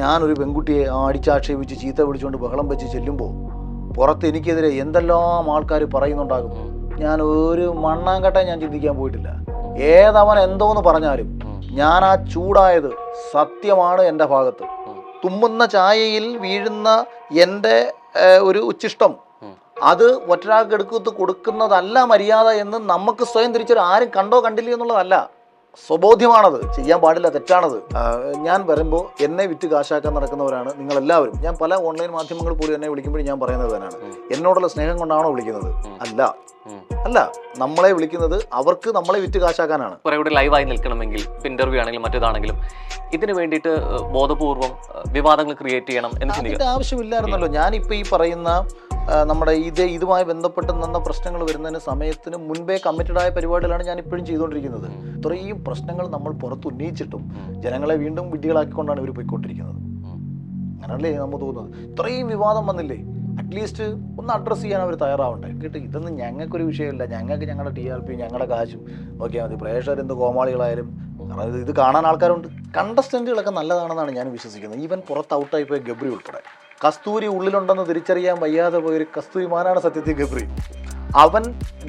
ഞാനൊരു പെൺകുട്ടിയെ അടിച്ചാക്ഷേപിച്ച് ചീത്ത വിളിച്ചുകൊണ്ട് ബഹളം വെച്ച് ചെല്ലുമ്പോൾ പുറത്ത് എനിക്കെതിരെ എന്തെല്ലാം ആൾക്കാർ പറയുന്നുണ്ടാകും. ഞാൻ ഒരു മണ്ണാങ്കട്ട ഞാൻ ചിന്തിക്കാൻ പോയിട്ടില്ല. ഏതവൻ എന്തോന്ന് പറഞ്ഞാലും ഞാൻ ആ ചൂടായത് സത്യമാണ്. എൻ്റെ ഭാഗത്ത് തുമ്മുന്ന ചായയിൽ വീഴുന്ന എൻ്റെ ഒരു ഉച്ഛിഷ്ടം അത് ഒറ്റരാൾക്ക് എടുക്കത്ത് കൊടുക്കുന്നതല്ല മര്യാദ എന്ന് നമുക്ക് സ്വയം തിരിച്ചൊരു ആരും കണ്ടോ കണ്ടില്ല എന്നുള്ളതല്ല, സ്വബോധ്യമാണത്. ചെയ്യാൻ പാടില്ല, തെറ്റാണത്. ഞാൻ വരുമ്പോൾ എന്നെ വിറ്റ് കാശാക്കാൻ നടക്കുന്നവരാണ് നിങ്ങളെല്ലാവരും. ഞാൻ പല ഓൺലൈൻ മാധ്യമങ്ങൾ പോലും എന്നെ വിളിക്കുമ്പോഴും ഞാൻ പറയുന്നത് തന്നെയാണ്, എന്നോടുള്ള സ്നേഹം കൊണ്ടാണോ വിളിക്കുന്നത്? അല്ല, നമ്മളെ വിളിക്കുന്നത് അവർക്ക് നമ്മളെ വിറ്റ് കാശാക്കാനാണ്. കുറെ കൂടി ലൈവായി നിൽക്കണമെങ്കിൽ, ഇന്റർവ്യൂ ആണെങ്കിലും മറ്റേതാണെങ്കിലും ഇതിന് വേണ്ടിയിട്ട് ബോധപൂർവം വിവാദങ്ങൾ ക്രിയേറ്റ് ചെയ്യണം എന്ന് ചിന്തിക്കുക ആവശ്യമില്ലായിരുന്നല്ലോ. ഞാനിപ്പോൾ ഈ പറയുന്ന നമ്മുടെ ഇതുമായി ബന്ധപ്പെട്ട് നിന്ന പ്രശ്നങ്ങൾ വരുന്നതിന് സമയത്തിന് മുൻപേ കമ്മിറ്റഡായ പരിപാടികളാണ് ഞാൻ ഇപ്പോഴും ചെയ്തുകൊണ്ടിരിക്കുന്നത്. ഇത്രയും പ്രശ്നങ്ങൾ നമ്മൾ പുറത്ത് ഉന്നയിച്ചിട്ടും ജനങ്ങളെ വീണ്ടും വിഡ്ഢികളാക്കിക്കൊണ്ടാണ് ഇവർ പോയിക്കൊണ്ടിരിക്കുന്നത്. അങ്ങനെയല്ലേ നമുക്ക് തോന്നുന്നത്? ഇത്രയും വിവാദം വന്നില്ലേ, അറ്റ്ലീസ്റ്റ് ഒന്ന് അഡ്രസ്സ് ചെയ്യാൻ അവർ തയ്യാറാവണ്ടേ? കേട്ടോ, ഇതൊന്നും ഞങ്ങൾക്കൊരു വിഷയമില്ല. ഞങ്ങൾക്ക് ഞങ്ങളുടെ TRP ഞങ്ങളുടെ കാശും നോക്കിയാൽ മതി. പ്രേക്ഷകരെന്ത് കോമാളികളായാലും, കാരണം ഇത് കാണാൻ ആൾക്കാരുണ്ട്. കണ്ടസ്റ്റൻറ്റുകളൊക്കെ നല്ലതാണെന്നാണ് ഞാൻ വിശ്വസിക്കുന്നത്. ഈവൻ പുറത്ത് ഔട്ടായി പോയ ഗബ്രി ഉൾപ്പെടെ. കസ്തൂരി ഉള്ളിലുണ്ടെന്ന് തിരിച്ചറിയാൻ വയ്യാതെ പോയൊരു കസ്തൂരിമാനാണ് സത്യത്തിൽ ഗബ്രി. അവൻ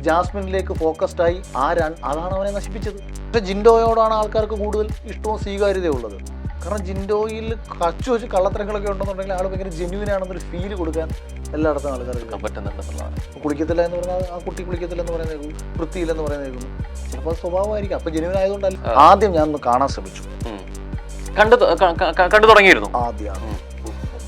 ജാസ്മിനിലേക്ക് ഫോക്കസ്ഡായി അതാണ് അവനെ നശിപ്പിച്ചത്. പക്ഷെ ജിൻഡോയോടാണ് ആൾക്കാർക്ക് കൂടുതൽ ഇഷ്ടവും സ്വീകാര്യതയും ഉള്ളത്. കാരണം ജിൻഡോയിൽ കച്ചു വെച്ച് കള്ളത്തരങ്ങളൊക്കെ ഉണ്ടെന്നുണ്ടെങ്കിൽ ആൾ ഭയങ്കര ജെന്യൂൻ ആണെന്നൊരു ഫീല് കൊടുക്കാൻ എല്ലായിടത്തും ആൾക്കാർക്ക് പറ്റുന്നുണ്ടെന്നുള്ളതാണ്. കുളിക്കത്തില്ല എന്ന് പറഞ്ഞാൽ ആ കുട്ടി കുളിക്കത്തില്ല എന്ന് പറയുന്നത്, വൃത്തിയില്ലെന്ന് പറയുന്നത് ചിലപ്പോൾ സ്വഭാവമായിരിക്കും. അപ്പൊ ജെന്യൂൻ ആയതുകൊണ്ടല്ല. ആദ്യം ഞാൻ ഒന്ന് കാണാൻ ശ്രമിച്ചു, കണ്ടു തുടങ്ങിയിരുന്നു. ആദ്യം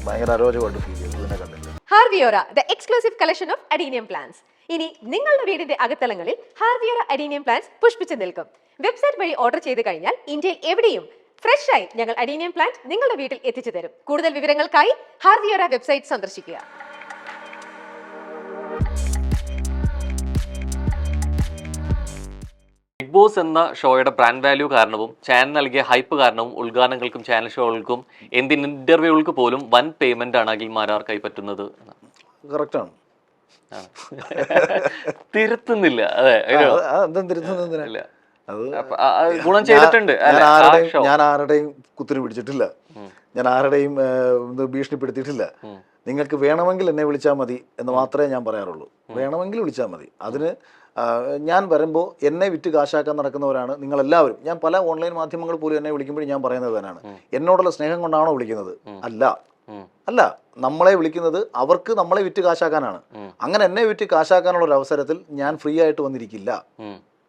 ഭയങ്കര അരോചകമായിട്ട് ഫീൽ ചെയ്തു ഇതിനെ കണ്ടിട്ട്. ഹാർവിയോറ, the exclusive collection of adenium plants. ഇനി നിങ്ങളുടെ വീടിന്റെ അകത്തളങ്ങളിൽ ഹാർവിയോറ അഡീനിയം പ്ലാന്റ്സ് പുഷ്പിച്ചു നിൽക്കും. വെബ്സൈറ്റ് വഴി ഓർഡർ ചെയ്ത് കഴിഞ്ഞാൽ ഇന്ത്യയിൽ എവിടെയും ഫ്രഷ് ആയി ഞങ്ങൾ അഡീനിയം പ്ലാന്റ് നിങ്ങളുടെ വീട്ടിൽ എത്തിച്ചു തരും. കൂടുതൽ വിവരങ്ങൾക്കായി ഹാർവിയോറ വെബ്സൈറ്റ് സന്ദർശിക്കുക. ബിഗ് ബോസ് എന്ന ഷോയുടെ ബ്രാൻഡ് വാല്യൂ കാരണവും ചാനൽ നൽകിയ ഹൈപ്പ് കാരണവും ഉദ്ഘാടനങ്ങൾക്കും ചാനൽ ഷോകൾക്കും എന്തിന് ഇന്റർവ്യൂകൾക്ക് പോലും വൻ പേയ്മെന്റ് ആണ് അഖിൽമാരാർ കൈപ്പറ്റുന്നത്. കറക്റ്റാണ്, തിരുത്തുന്നില്ല. അതെ, തിരുത്തുന്നില്ല. ഗുണം ചെയ്തിട്ടുണ്ട്. ഞാൻ ആരുടെയും കുത്തിരി പിടിച്ചിട്ടില്ല, ഞാൻ ആരുടെയും ഭീഷണിപ്പെടുത്തിയിട്ടില്ല. നിങ്ങൾക്ക് വേണമെങ്കിൽ എന്നെ വിളിച്ചാൽ മതി എന്ന് മാത്രമേ ഞാൻ പറയാറുള്ളൂ. വേണമെങ്കിൽ വിളിച്ചാൽ മതി. അതിന് ഞാൻ വരുമ്പോൾ എന്നെ വിറ്റ് കാശാക്കാൻ നടക്കുന്നവരാണ് നിങ്ങളെല്ലാവരും. ഞാൻ പല ഓൺലൈൻ മാധ്യമങ്ങൾ പോലും എന്നെ വിളിക്കുമ്പോഴും ഞാൻ പറയുന്നത് തന്നെയാണ്, എന്നോടുള്ള സ്നേഹം കൊണ്ടാണോ വിളിക്കുന്നത്? അല്ല, നമ്മളെ വിളിക്കുന്നത് അവർക്ക് നമ്മളെ വിറ്റ് കാശാക്കാനാണ്. അങ്ങനെ എന്നെ വിറ്റ് കാശാക്കാനുള്ള ഒരു അവസരത്തിൽ ഞാൻ ഫ്രീ ആയിട്ട് വന്നിരിക്കില്ല.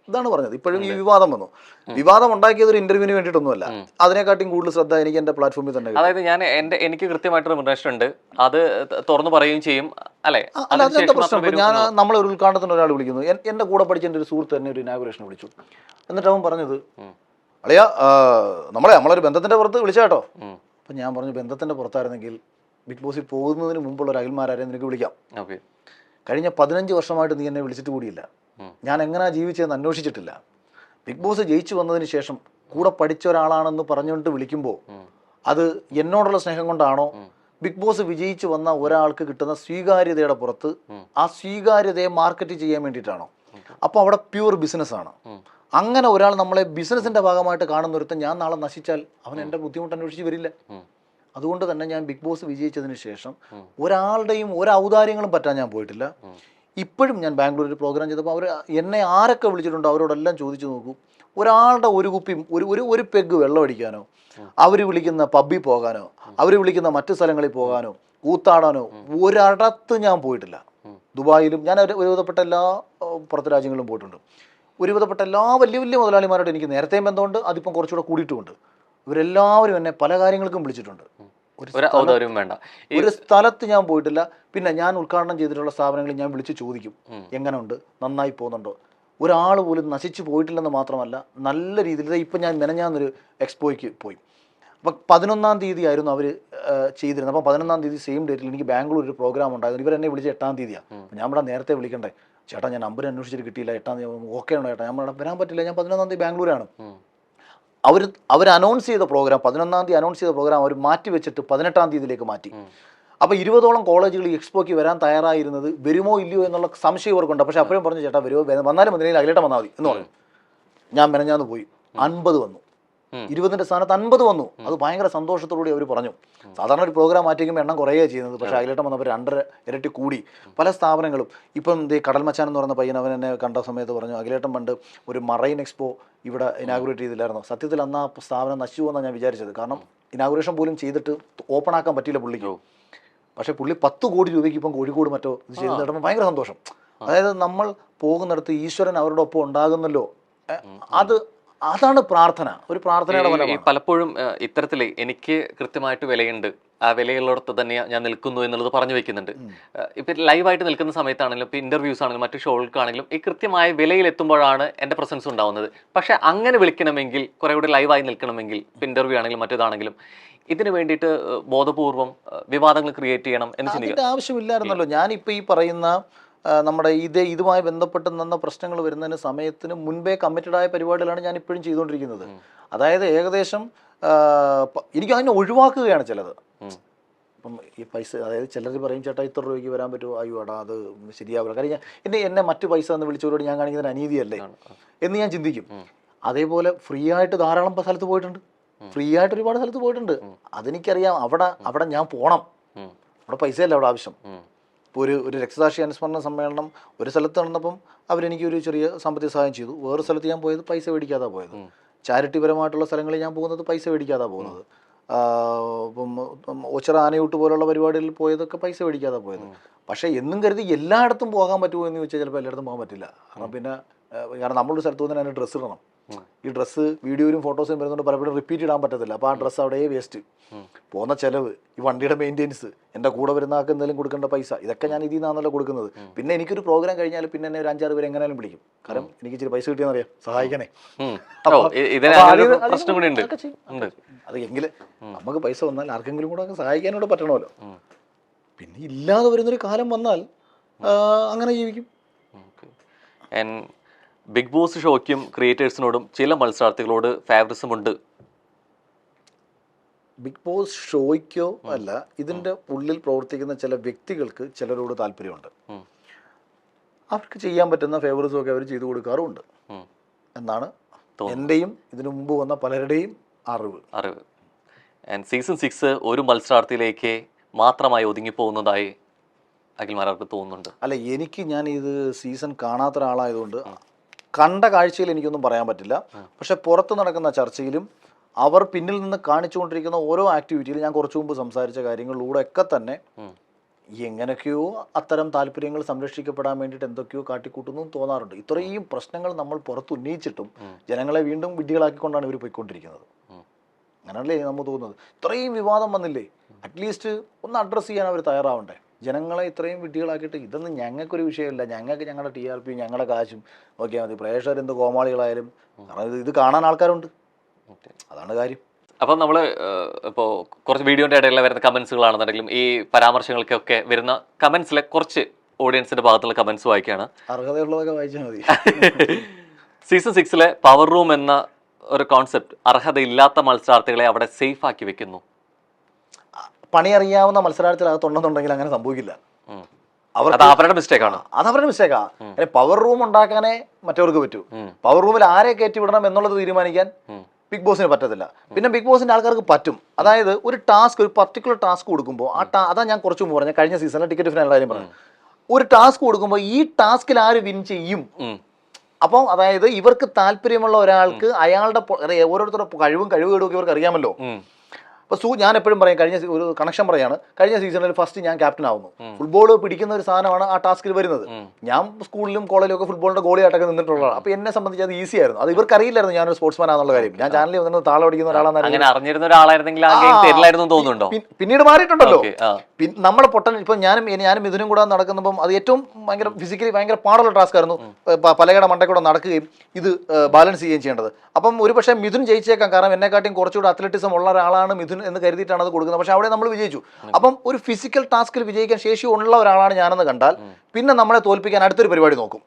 ഇതാണ് പറഞ്ഞത്. ഇപ്പോഴും ഈ വിവാദം വന്നു. വിവാദം ഉണ്ടാക്കിയത് ഒരു ഇന്റർവ്യൂവിന് വേണ്ടിയിട്ടൊന്നുമല്ല. അതിനെക്കാട്ടിയും കൂടുതൽ ശ്രദ്ധ എനിക്ക് എന്റെ പ്ലാറ്റ്ഫോമിൽ തന്നെ. അതായത് എനിക്ക് കൃത്യമായിട്ടൊരു നിർദ്ദേശം ഉണ്ട്, അത് തുറന്നു പറയുകയും ചെയ്യും. അല്ലെ, പ്രശ്നം ഞാൻ നമ്മളൊരു ഉദ്ഘാടനത്തിന് ഒരാൾ വിളിക്കുന്നു. എന്റെ കൂടെ പഠിച്ച എൻ്റെ ഒരു സുഹൃത്ത് തന്നെ ഒരു ഇനാഗുറേഷൻ വിളിച്ചു. എന്നിട്ട് അവൻ പറഞ്ഞത്, അളിയാ നമ്മളൊരു ബന്ധത്തിന്റെ പുറത്ത് വിളിച്ചാട്ടോ. അപ്പൊ ഞാൻ പറഞ്ഞു, ബന്ധത്തിന്റെ പുറത്തായിരുന്നെങ്കിൽ ബിഗ് ബോസിൽ പോകുന്നതിന് മുമ്പുള്ള ഒരു അഖിൽമാരെ നിനക്ക് വിളിക്കാം. കഴിഞ്ഞ 15 വർഷമായിട്ട് നീ എന്നെ വിളിച്ചിട്ട് കൂടിയില്ല. ഞാൻ എങ്ങനെയാ ജീവിച്ചതെന്ന് അന്വേഷിച്ചിട്ടില്ല. ബിഗ് ബോസ് ജയിച്ചു വന്നതിന് ശേഷം കൂടെ പഠിച്ച ഒരാളാണെന്ന് പറഞ്ഞുകൊണ്ട് വിളിക്കുമ്പോൾ അത് എന്നോടുള്ള സ്നേഹം കൊണ്ടാണോ, ബിഗ് ബോസ് വിജയിച്ചു വന്ന ഒരാൾക്ക് കിട്ടുന്ന സ്വീകാര്യതയുടെ പുറത്ത് ആ സ്വീകാര്യതയെ മാർക്കറ്റ് ചെയ്യാൻ വേണ്ടിയിട്ടാണോ? അപ്പോൾ അവിടെ പ്യൂർ ബിസിനസ്സാണ്. അങ്ങനെ ഒരാൾ നമ്മളെ ബിസിനസിന്റെ ഭാഗമായിട്ട് കാണുന്നൊരുത്തൻ ഞാൻ നാളെ നശിച്ചാൽ അവൻ എൻ്റെ ബുദ്ധിമുട്ട് അന്വേഷിച്ച് വരില്ല. അതുകൊണ്ട് തന്നെ ഞാൻ ബിഗ് ബോസ് വിജയിച്ചതിന് ശേഷം ഒരാളുടെയും ഔദാര്യങ്ങളും പറ്റാൻ ഞാൻ പോയിട്ടില്ല. ഇപ്പോഴും ഞാൻ ബാംഗ്ലൂരിൽ പ്രോഗ്രാം ചെയ്തപ്പോൾ അവർ എന്നെ ആരൊക്കെ വിളിച്ചിട്ടുണ്ടോ അവരോടെല്ലാം ചോദിച്ചു നോക്കൂ, ഒരാളുടെ ഒരു കുപ്പി ഒരു പെഗ് വെള്ളം അടിക്കാനോ, അവർ വിളിക്കുന്ന പബ്ബിൽ പോകാനോ, അവർ വിളിക്കുന്ന മറ്റു സ്ഥലങ്ങളിൽ പോകാനോ, കൂത്താടാനോ ഒരിടത്ത് ഞാൻ പോയിട്ടില്ല. ദുബായിലും ഞാൻ ഒരുവിധപ്പെട്ട എല്ലാ പുറത്ത് രാജ്യങ്ങളിലും പോയിട്ടുണ്ട്. ഒരുവിധപ്പെട്ട എല്ലാ വലിയ വലിയ മുതലാളിമാരോട് എനിക്ക് നേരത്തെയും ബന്ധമുണ്ട്, അതിപ്പം കുറച്ചുകൂടെ കൂടിയിട്ടുമുണ്ട്. ഇവരെല്ലാവരും എന്നെ പല കാര്യങ്ങൾക്കും വിളിച്ചിട്ടുണ്ട്. ഒരു സ്ഥലത്ത് ഞാൻ പോയിട്ടില്ല. പിന്നെ ഞാൻ ഉദ്ഘാടനം ചെയ്തിട്ടുള്ള സ്ഥാപനങ്ങളിൽ ഞാൻ വിളിച്ച് ചോദിക്കും, എങ്ങനെയുണ്ട്, നന്നായി പോകുന്നുണ്ടോ? ഒരാൾ പോലും നശിച്ചു പോയിട്ടില്ലെന്ന് മാത്രമല്ല, നല്ല രീതിയിൽ. ഇപ്പം ഞാൻ മെനഞ്ഞാന്നൊരു എക്സ്പോയ്ക്ക് പോയി. അപ്പം 11-ാം തീയതി ആയിരുന്നു അവർ ചെയ്തിരുന്നത്. അപ്പം 11-ാം തീയതി സെയിം ഡേറ്റിൽ എനിക്ക് ബാംഗ്ലൂർ ഒരു പ്രോഗ്രാം ഉണ്ടായിരുന്നു. ഇവരെന്നെ വിളിച്ച് 8-ാം തീയതിയാണ്. ഞാൻ ഇവിടെ നേരത്തെ വിളിക്കണ്ടേ, ചേട്ടാ ഞാൻ നമ്പർ അന്വേഷിച്ചിട്ട് കിട്ടിയില്ല, 8-ാം തീയതി ഓക്കെ ആണോ ചേട്ടാ, ഞാൻ വരാൻ പറ്റില്ല, ഞാൻ 11-ാം തീയതി ബാംഗ്ലൂരാണ്. അവർ അനൗൺസ് ചെയ്ത പ്രോഗ്രാം 11-ാം തീയതി അനൗൺസ് ചെയ്ത പ്രോഗ്രാം അവർ മാറ്റി വെച്ചിട്ട് 18-ാം തീയതിയിലേക്ക് മാറ്റി. അപ്പോൾ 20ഓളം കോളേജുകൾ ഈ എക്സ്പോയ്ക്ക് വരാൻ തയ്യാറായിരുന്നത് വരുമോ ഇല്ലയോ എന്നുള്ള സംശയം ഇവർക്കുണ്ട്. പക്ഷേ അപ്പോഴും പറഞ്ഞു, ചേട്ടാ വരുമോ, വന്നാലും മതിയെങ്കിൽ അഖിലേട്ടൻ വന്നാൽ മതി എന്ന് പറഞ്ഞു. ഞാൻ മെനഞ്ഞാന്ന് പോയി, 50 വന്നു. 20ന്റെ സ്ഥാനത്ത് 50 വന്നു. അത് ഭയങ്കര സന്തോഷത്തോടുകൂടി അവർ പറഞ്ഞു. സാധാരണ ഒരു പ്രോഗ്രാം മാറ്റിക്കുമ്പോൾ എണ്ണം കുറയുകയാണ് ചെയ്യുന്നത്. പക്ഷേ അഖിലേട്ടൻ വന്നപ്പോൾ 2.5 ഇരട്ടി കൂടി. പല സ്ഥാപനങ്ങളും ഇപ്പം കടൽ മച്ചാൻ എന്ന് പറയുന്ന പയ്യൻ അവൻ എന്നെ കണ്ട സമയത്ത് പറഞ്ഞു, അഖിലേട്ടൻ പണ്ട് ഒരു മറൈൻ എക്സ്പോ ഇവിടെ ഇനാഗുറേറ്റ് ചെയ്തില്ലായിരുന്നു. സത്യത്തിൽ അന്ന് ആ സ്ഥാപനം നശിച്ചു പോകുന്നതാണ് ഞാൻ വിചാരിച്ചത്. കാരണം ഇനാഗുറേഷൻ പോലും ചെയ്തിട്ട് ഓപ്പൺ ആക്കാൻ പറ്റിയില്ല പുള്ളിക്ക്. പക്ഷേ പുള്ളി 10 കോടി രൂപയ്ക്ക് ഇപ്പം കോഴിക്കോട് മറ്റോ ഇത് ചെയ്ത് നേടുമ്പോൾ ഭയങ്കര സന്തോഷം. അതായത് നമ്മൾ പോകുന്നിടത്ത് ഈശ്വരൻ അവരുടെ ഒപ്പം ഉണ്ടാകുന്നല്ലോ. അതാണ് പ്രാർത്ഥന, ഒരു പ്രാർത്ഥനയുടെ ഫലമാണ്. പലപ്പോഴും ഇത്തരത്തില് എനിക്ക് കൃത്യമായിട്ട് വിലയുണ്ട്, ആ വിലയുള്ളിടത്ത് തന്നെ ഞാൻ നിൽക്കുന്നു എന്നുള്ളത് പറഞ്ഞു വെക്കുന്നുണ്ട്. ഇപ്പൊ ലൈവായിട്ട് നിൽക്കുന്ന സമയത്താണെങ്കിലും ഇപ്പൊ ഇന്റർവ്യൂസ് ആണെങ്കിലും മറ്റു ഷോകൾക്കാണെങ്കിലും ഈ കൃത്യമായ വിലയിൽ എത്തുമ്പോഴാണ് എന്റെ പ്രസൻസ് ഉണ്ടാവുന്നത്. പക്ഷെ അങ്ങനെ വിളിക്കണമെങ്കിൽ, കുറെ കൂടി ലൈവായി നിൽക്കണമെങ്കിൽ, ഇപ്പൊ ഇന്റർവ്യൂ ആണെങ്കിലും മറ്റേതാണെങ്കിലും ഇതിന് വേണ്ടിയിട്ട് ബോധപൂർവം വിവാദങ്ങൾ ക്രിയേറ്റ് ചെയ്യണം എന്ന് ചിന്തിക്കുക ആവശ്യമില്ലായിരുന്നല്ലോ. ഞാനിപ്പോൾ ഈ പറയുന്ന നമ്മുടെ ഇതുമായി ബന്ധപ്പെട്ട് നിന്ന പ്രശ്നങ്ങൾ വരുന്നതിന് സമയത്തിന് മുൻപേ കമ്മിറ്റഡ് ആയ പരിപാടികളാണ് ഞാൻ ഇപ്പോഴും ചെയ്തുകൊണ്ടിരിക്കുന്നത്. അതായത് ഏകദേശം എനിക്ക് അതിനെ ഒഴിവാക്കുകയാണ് ചിലത്. ഇപ്പം ഈ പൈസ, അതായത് ചിലർ പറയും ചേട്ടാ ഇത്ര രൂപയ്ക്ക് വരാൻ പറ്റുമോ, അയ്യോ എടാ അത് ശരിയാവില്ല, കാര്യം എന്നെ മറ്റു പൈസ എന്ന് വിളിച്ചവരോട് ഞാൻ കാണിക്കുന്നതിന് അനീതിയല്ലേ എന്ന് ഞാൻ ചിന്തിക്കും. അതേപോലെ ഫ്രീ ആയിട്ട് ധാരാളം സ്ഥലത്ത് പോയിട്ടുണ്ട്, ഫ്രീ ആയിട്ട് ഒരുപാട് സ്ഥലത്ത് പോയിട്ടുണ്ട്. അതെനിക്കറിയാം. അവിടെ ഞാൻ പോകണം, അവിടെ പൈസയല്ല അവിടെ ആവശ്യം. ഇപ്പോൾ ഒരു രക്തസാക്ഷി അനുസ്മരണ സമ്മേളനം ഒരു സ്ഥലത്ത് നടന്നപ്പം അവരെനിക്കൊരു ചെറിയ സാമ്പത്തിക സഹായം ചെയ്തു. വേറെ സ്ഥലത്ത് ഞാൻ പോയത് പൈസ മേടിക്കാതെ പോയത്. ചാരിറ്റിപരമായിട്ടുള്ള സ്ഥലങ്ങളിൽ ഞാൻ പോകുന്നത് പൈസ മേടിക്കാതെ പോകുന്നത്. ഇപ്പം ഒച്ചറ ആനയൂട്ട് പോലുള്ള പരിപാടികളിൽ പോയതൊക്കെ പൈസ മേടിക്കാതെ പോയത്. പക്ഷേ എന്നും കരുതി എല്ലായിടത്തും പോകാൻ പറ്റുമോ എന്ന് ചോദിച്ചാൽ ചിലപ്പോൾ എല്ലായിടത്തും പോകാൻ പറ്റില്ല. കാരണം നമ്മളൊരു സ്ഥലത്ത് പോകുന്നതിന് അതിന് ഡ്രസ്സ് ഇടണം. ഈ ഡ്രസ്സ് വീഡിയോയിലും ഫോട്ടോസും വരുന്നുണ്ട്, പലപ്പോഴും റിപ്പീറ്റ് ഇടാൻ പറ്റത്തില്ല. അപ്പോൾ ആ ഡ്രസ്സ് അവിടെ വേസ്റ്റ്. പോകുന്ന ചിലവ്, ഈ വണ്ടിയുടെ മെയിൻ്റെനൻസ്, എൻ്റെ കൂടെ വരുന്ന ആൾക്ക് എന്തെങ്കിലും കൊടുക്കേണ്ട പൈസ, ഇതൊക്കെ ഞാൻ ഇതിൽ നിന്നാണല്ലോ കൊടുക്കുന്നത്. പിന്നെ എനിക്കൊരു പ്രോഗ്രാം കഴിഞ്ഞാൽ പിന്നെ എന്നെ ഒരു 5-6 പേര് എങ്ങനെയാലും വിളിക്കും. കാരണം എനിക്ക് ഇച്ചിരി പൈസ കിട്ടിയെന്നറിയാം, സഹായിക്കണേ. അത് എങ്കിലും നമുക്ക് പൈസ വന്നാൽ ആർക്കെങ്കിലും കൂടെ സഹായിക്കാനൂടെ പറ്റണമല്ലോ. പിന്നെ ഇല്ലാതെ വരുന്നൊരു കാലം വന്നാൽ അങ്ങനെ ജീവിക്കും. ബിഗ് ബോസ് ഷോയ്ക്കും ക്രിയേറ്റേഴ്സിനോടും ചില മത്സരാർത്ഥികളോട് ഫേവറിസം ഉണ്ട്. ബിഗ് ബോസ് ഷോയ്ക്കോ അല്ല, ഇതിൻ്റെ ഉള്ളിൽ പ്രവർത്തിക്കുന്ന ചില വ്യക്തികൾക്ക് ചിലരോട് താല്പര്യമുണ്ട്. അവർക്ക് ചെയ്യാൻ പറ്റുന്ന ഫേവറിസം ഒക്കെ അവർ ചെയ്തു കൊടുക്കാറുമുണ്ട് എന്നാണ് എൻ്റെയും ഇതിനു മുമ്പ് വന്ന പലരുടെയും അറിവ്. സീസൺ 6 ഒരു മത്സരാർത്ഥിയിലേക്ക് മാത്രമായി ഒതുങ്ങിപ്പോകുന്നതായി അഖിൽമാരാർക്ക് തോന്നുന്നുണ്ട്. അല്ല, ഞാൻ ഇത് സീസൺ കാണാത്ത ഒരാളായതുകൊണ്ട് കണ്ട കാഴ്ചയിൽ എനിക്കൊന്നും പറയാൻ പറ്റില്ല. പക്ഷെ പുറത്ത് നടക്കുന്ന ചർച്ചയിലും അവർ പിന്നിൽ നിന്ന് കാണിച്ചുകൊണ്ടിരിക്കുന്ന ഓരോ ആക്ടിവിറ്റിയിലും ഞാൻ കുറച്ചു മുമ്പ് സംസാരിച്ച കാര്യങ്ങളിലൂടെ ഒക്കെ തന്നെ എങ്ങനെയൊക്കെയോ അത്തരം താല്പര്യങ്ങൾ സംരക്ഷിക്കപ്പെടാൻ വേണ്ടിയിട്ട് എന്തൊക്കെയോ കാട്ടിക്കൂട്ടുന്നു തോന്നാറുണ്ട്. ഇത്രയും പ്രശ്നങ്ങൾ നമ്മൾ പുറത്ത് ഉന്നയിച്ചിട്ടും ജനങ്ങളെ വീണ്ടും വിഡ്ഢികളാക്കിക്കൊണ്ടാണ് ഇവർ പോയിക്കൊണ്ടിരിക്കുന്നത്. അങ്ങനെയല്ലേ നമ്മൾ തോന്നുന്നത്? ഇത്രയും വിവാദം വന്നില്ലേ, അറ്റ്ലീസ്റ്റ് ഒന്ന് അഡ്രസ്സ് ചെയ്യാൻ അവർ തയ്യാറാവണ്ടേ? ജനങ്ങളെ ഇത്രയും വിഡ്ഢികളാക്കിയിട്ട് ഇതൊന്നും ഞങ്ങൾക്കൊരു വിഷയമില്ല, ഞങ്ങൾക്ക് ഞങ്ങളുടെ TRP ഞങ്ങളുടെ കാശും നോക്കിയാൽ മതി, പ്രേക്ഷകരെന്ത് കോമാളികളായാലും. കാരണം ഇത് കാണാൻ ആൾക്കാരുണ്ട്, അതാണ് കാര്യം. അപ്പം നമ്മൾ ഇപ്പോൾ കുറച്ച് വീഡിയോൻ്റെ ഇടയിൽ വരുന്ന കമൻസുകളാണെന്നുണ്ടെങ്കിലും ഈ പരാമർശങ്ങൾക്കൊക്കെ വരുന്ന കമൻസിലെ കുറച്ച് ഓഡിയൻസിന്റെ ഭാഗത്തുള്ള കമൻസ് വായിക്കുകയാണ്. അർഹതയുള്ളതൊക്കെ വായിച്ചാൽ മതി. സീസൺ 6 പവർ റൂം എന്ന ഒരു കോൺസെപ്റ്റ് അർഹതയില്ലാത്ത മത്സരാർത്ഥികളെ അവിടെ സേഫ് ആക്കി വെക്കുന്നു. പണി അറിയാവുന്ന മത്സരാർത്ഥികളകത്തുണ്ടെന്നുണ്ടെങ്കിൽ അങ്ങനെ സംഭവിക്കില്ല. അവരുടെ മിസ്റ്റേക്കാണ്, അതവരുടെ മിസ്റ്റേക്കാ. പവർ റൂം ഉണ്ടാക്കാനേ മറ്റവർക്ക് പറ്റൂ. പവർ റൂമിൽ ആരെ കയറ്റി വിടണം എന്നുള്ളത് തീരുമാനിക്കാൻ ബിഗ് ബോസിന് പറ്റത്തില്ല. പിന്നെ ബിഗ് ബോസിന്റെ ആൾക്കാർക്ക് പറ്റും. അതായത് ഒരു പർട്ടിക്കുലർ ടാസ്ക് കൊടുക്കുമ്പോൾ അതാ ഞാൻ കുറച്ച് മുമ്പ് പറഞ്ഞ കഴിഞ്ഞ സീസണിലെ ടിക്കറ്റ് ഫിനാലെ കാര്യം പറഞ്ഞു. ഒരു ടാസ്ക് കൊടുക്കുമ്പോൾ ഈ ടാസ്കിൽ ആര് വിൻ ചെയ്യും, അപ്പം അതായത് ഇവർക്ക് താല്പര്യമുള്ള ഒരാൾക്ക് അയാളുടെ ഓരോരുത്തരുടെ കഴിവുകേടും ഇവർക്ക് അറിയാമല്ലോ. അപ്പോൾ ഞാൻ എപ്പോഴും പറയും, ഒരു കണക്ഷൻ പറയാണ്, കഴിഞ്ഞ സീസണിൽ ഫസ്റ്റ് ഞാൻ ക്യാപ്റ്റൻ ആവുന്നു. ഫുട്ബോൾ പിടിക്കുന്ന ഒരു സാധനമാണ് ആ ടാസ്കിൽ വരുന്നത്. ഞാൻ സ്കൂളിലും കോളേജിലും ഒക്കെ ഫുട്ബോളിന്റെ ഗോളിയായിട്ടൊക്കെ നിന്നിട്ടുള്ളതാണ്. അപ്പോൾ എന്നെ സംബന്ധിച്ച് അത് ഈസി ആയിരുന്നു. അത് ഇവർക്ക് അറിയില്ലായിരുന്നു ഞാനൊരു സ്പോർട്സ്മാൻ ആണെന്നുള്ള കാര്യം. ഞാൻ ചാനലിൽ വന്നിട്ട് താളം പഠിക്കുന്ന ഒരാളാണെന്ന് പിന്നീട് മാറിയിട്ടുണ്ടല്ലോ. നമ്മുടെ ഇപ്പം ഞാനും ഇതിനും കൂടെ നടക്കുന്നപ്പം അത് ഏറ്റവും ഭയങ്കര ഫിസിക്കലി ഭയങ്കര പാടുള്ള ടാസ്ക് ആയിരുന്നു. പലകയുടെ മണ്ടയിൽ കൂടെ നടക്കുകയും ഇത് ബാലൻസ് ചെയ്യുകയും ചെയ്യേണ്ടത്. അപ്പം ഒരു പക്ഷേ മിഥുൻ ജയിച്ചേക്കാം, കാരണം എന്നെക്കാട്ടിയും കുറച്ചുകൂടെ അത്ലറ്റിസം ഉള്ള ഒരാളാണ് മിഥുൻ എന്ന് കരുതിയിട്ടാണ് അത് കൊടുക്കുന്നത്. പക്ഷെ അവിടെ നമ്മൾ വിജയിച്ചു. അപ്പം ഒരു ഫിസിക്കൽ ടാസ്കിൽ വിജയിക്കാൻ ശേഷിയുള്ള ഒരാളാണ് ഞാനെന്ന് കണ്ടാൽ പിന്നെ നമ്മളെ തോൽപ്പിക്കാൻ അടുത്തൊരു പരിപാടി നോക്കും.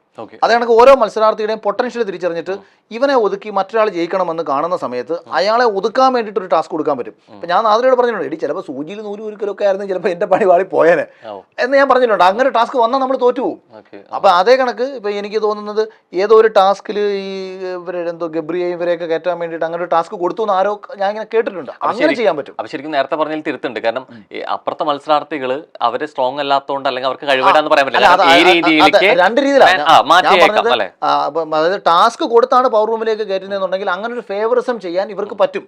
അതാണ് ഓരോ മത്സരാർത്ഥിയുടെയും പൊട്ടൻഷ്യൽ തിരിച്ചറിഞ്ഞിട്ട് ഇവനെ ഒതുക്കി മറ്റൊരാൾ ജയിക്കണമെന്ന് കാണുന്ന സമയത്ത് അയാളെ ഒതുക്കാൻ വേണ്ടിയിട്ട് ഒരു ടാസ്ക് കൊടുക്കാൻ പറ്റും. ഇപ്പം ഞാൻ ആദ്യമേ പറഞ്ഞിട്ടുണ്ട്, ചിലപ്പോൾ സൂചിയിൽ 100 ഒരിക്കലൊക്കെ ആയിരുന്നു ചിലപ്പോൾ എൻ്റെ പണി വാളി പോയേനെ ഓ എന്ന് ഞാൻ പറഞ്ഞിട്ടുണ്ട്. അങ്ങനെ ടാസ്ക് വന്നാൽ നമ്മൾ തോറ്റുപോകും. ഓക്കെ. അപ്പം അതേ കണക്ക് ഇപ്പം എനിക്ക് തോന്നുന്നത് ഏതോ ഒരു ടാസ്കിൽ ഈ ഇവരെന്തോ ഗബ്രിയെയും ഇവരെയൊക്കെ കയറ്റാൻ വേണ്ടിയിട്ട് അങ്ങനെ ഒരു ടാസ്ക് കൊടുത്തു എന്ന് ആരോ ഞാൻ ഇങ്ങനെ കേട്ടിട്ടുണ്ട്. അങ്ങനെ ചെയ്യാൻ പറ്റും. അപ്പൊ ശരിക്കും നേരത്തെ പറഞ്ഞതിൽ തിരുത്തുണ്ട്. കാരണം ഈ അപ്പുറത്തെ മത്സരാർത്ഥികൾ അവര് സ്ട്രോങ് അല്ലാത്തതുകൊണ്ട് അല്ലെങ്കിൽ അവർക്ക് കഴിവിടാന്ന് പറയാൻ പറ്റില്ല. കാരണം ഈ രീതിയിലേക്ക് രണ്ട് രീതിയിലാണ് മാറ്റിയേക്കാം അല്ലെ. അതായത് ടാസ്ക് കൊടുത്താണ് പവർ റൂമിലേക്ക് കയറ്റുന്നതെന്നുണ്ടെങ്കിൽ അങ്ങനെ ഒരു ഫേവറിസം ചെയ്യാൻ ഇവർക്ക് പറ്റും.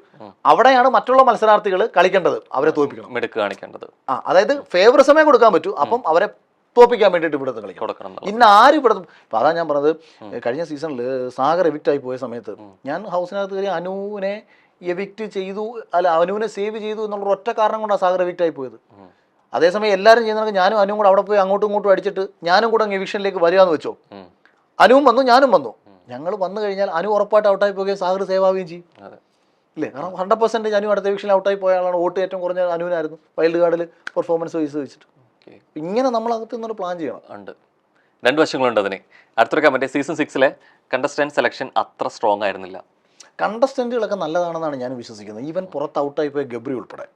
അവിടെയാണ് മറ്റുള്ള മത്സരാർത്ഥികൾ കളിക്കേണ്ടത്, അവരെ തോൽപ്പിക്കണം, മിടുക്ക് കാണിക്കേണ്ടത്. അതായത് ഫേവറിസമേ കൊടുക്കാൻ പറ്റൂ. അപ്പം അവരെ തോൽപ്പിക്കാൻ വേണ്ടിയിട്ട് ഇവിടുത്തെ കളിക്കണം. ഇന്ന് ആരും ഇവിടെ ഇപ്പം അതാ ഞാൻ പറഞ്ഞത്, കഴിഞ്ഞ സീസണിൽ സാഗർ എവിക്റ്റ് ആയി പോയ സമയത്ത് ഞാൻ ഹൗസിനകത്ത് കയറി അനുവിനെ എവിക്റ്റ് ചെയ്തു, അല്ല അനുവിനെ സേവ് ചെയ്തു എന്നുള്ള ഒറ്റ കാരണം കൊണ്ടാണ് സാഗർ എവിക്റ്റ് ആയി പോയത്. അതേസമയം എല്ലാവരും ചെയ്യുന്നതൊക്കെ ഞാനും അനുവും കൂടെ അവിടെ പോയി അങ്ങോട്ടും ഇങ്ങോട്ടും അടിച്ചിട്ട് ഞാനും കൂടെ അങ്ങ് എവിക്ഷനിലേക്ക് വരികയെന്ന് വെച്ചോ, അനുവും വന്നു ഞാനും വന്നു, ഞങ്ങൾ വന്നു കഴിഞ്ഞാൽ അനു ഉറപ്പായിട്ട് ഔട്ടായി പോവുകയും സാഗർ സേവ് ആവുകയും ചെയ്യും ഇല്ലേ? കാരണം 100% അനു അടുത്ത എവിക്ഷനിൽ ഔട്ടായി പോയ ആളാണ്. വോട്ട് ഏറ്റവും കുറഞ്ഞ അനുവിനായിരുന്നു വൈൽഡ് കാർഡിൽ പെർഫോമൻസ് വൈസ് വെച്ചിട്ട്. ഇങ്ങനെ നമ്മൾ അകത്ത് നിന്നൊരു പ്ലാൻ ചെയ്യണം. ഉണ്ട്, രണ്ട് വശങ്ങളുണ്ട് അതിന്. അടുത്തൊരു കമന്റ്, സീസൺ 6 കണ്ടസ്റ്റന്റ് സെലക്ഷൻ അത്ര സ്ട്രോങ് ആയിരുന്നില്ല. കണ്ടസ്റ്റന്റുകളൊക്കെ നല്ലതാണെന്നാണ് ഞാൻ വിശ്വസിക്കുന്നത്. ഈവൻ പുറത്ത് ഔട്ടായി പോയ ഗബ്രി ഉൾപ്പെടെ